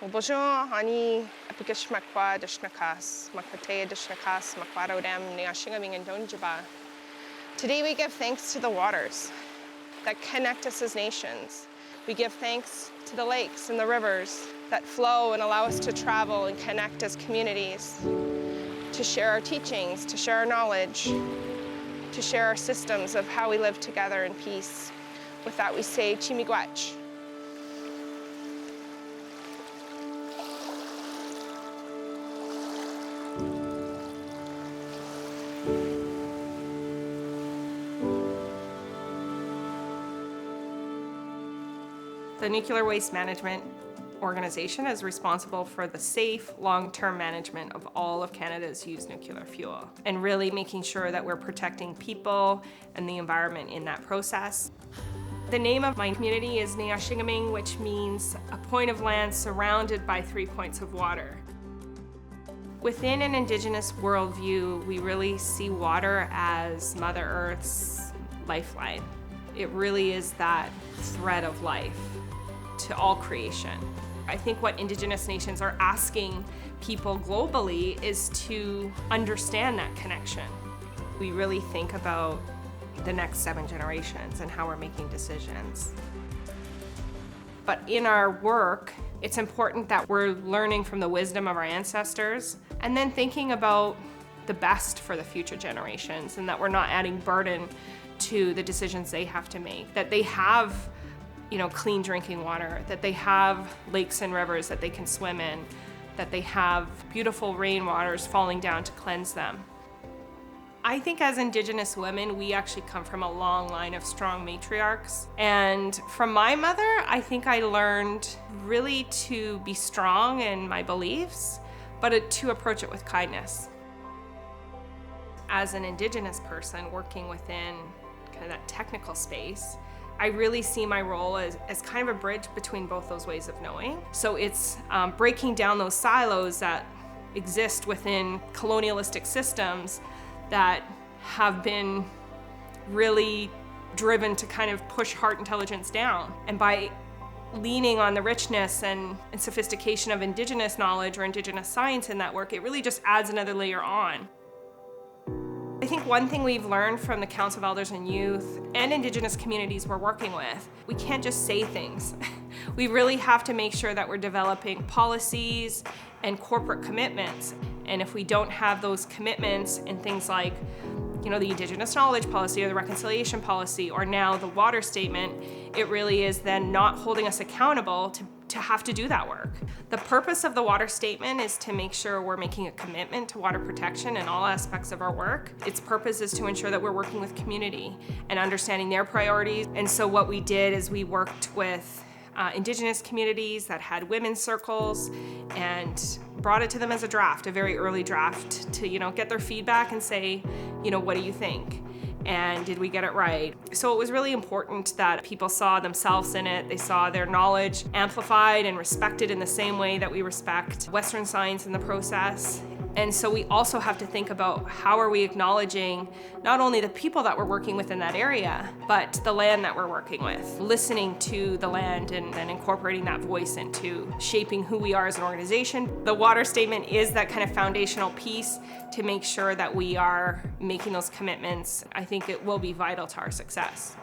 Bonjour, ani apikish makwa dishnakas, makwate dishnakas, makwarodem neashingaming and donjaba. Today we give thanks to the waters that connect us as nations. We give thanks to the lakes and the rivers that flow and allow us to travel and connect as communities, to share our teachings, to share our knowledge, to share our systems of how we live together in peace. With that we say chimigwach. The Nuclear Waste Management Organization is responsible for the safe, long-term management of all of Canada's used nuclear fuel, and really making sure that we're protecting people and the environment in that process. The name of my community is Neashingaming, which means a point of land surrounded by 3 points of water. Within an Indigenous worldview, we really see water as Mother Earth's lifeline. It really is that thread of life to all creation. I think what Indigenous nations are asking people globally is to understand that connection. We really think about the next 7 generations and how we're making decisions. But in our work, it's important that we're learning from the wisdom of our ancestors and then thinking about the best for the future generations, and that we're not adding burden to the decisions they have to make, that they have clean drinking water, that they have lakes and rivers that they can swim in, that they have beautiful rainwaters falling down to cleanse them. I think as Indigenous women, we actually come from a long line of strong matriarchs. And from my mother, I think I learned really to be strong in my beliefs, but to approach it with kindness. As an Indigenous person working within kind of that technical space, I really see my role as kind of a bridge between both those ways of knowing. So it's breaking down those silos that exist within colonialistic systems that have been really driven to kind of push heart intelligence down. And by leaning on the richness and sophistication of Indigenous knowledge or Indigenous science in that work, it really just adds another layer on. I think one thing we've learned from the Council of Elders and Youth and Indigenous communities we're working with, we can't just say things. We really have to make sure that we're developing policies and corporate commitments. And if we don't have those commitments in things like, the Indigenous knowledge policy or the reconciliation policy or now the water statement, it really is then not holding us accountable to have to do that work. The purpose of the water statement is to make sure we're making a commitment to water protection in all aspects of our work. Its purpose is to ensure that we're working with community and understanding their priorities. And so what we did is we worked with Indigenous communities that had women's circles and brought it to them as a draft, a very early draft, to get their feedback and say, what do you think? And did we get it right? So it was really important that people saw themselves in it. They saw their knowledge amplified and respected in the same way that we respect Western science in the process. And so we also have to think about how are we acknowledging not only the people that we're working with in that area, but the land that we're working with, listening to the land and then incorporating that voice into shaping who we are as an organization. The water statement is that kind of foundational piece to make sure that we are making those commitments. I think it will be vital to our success.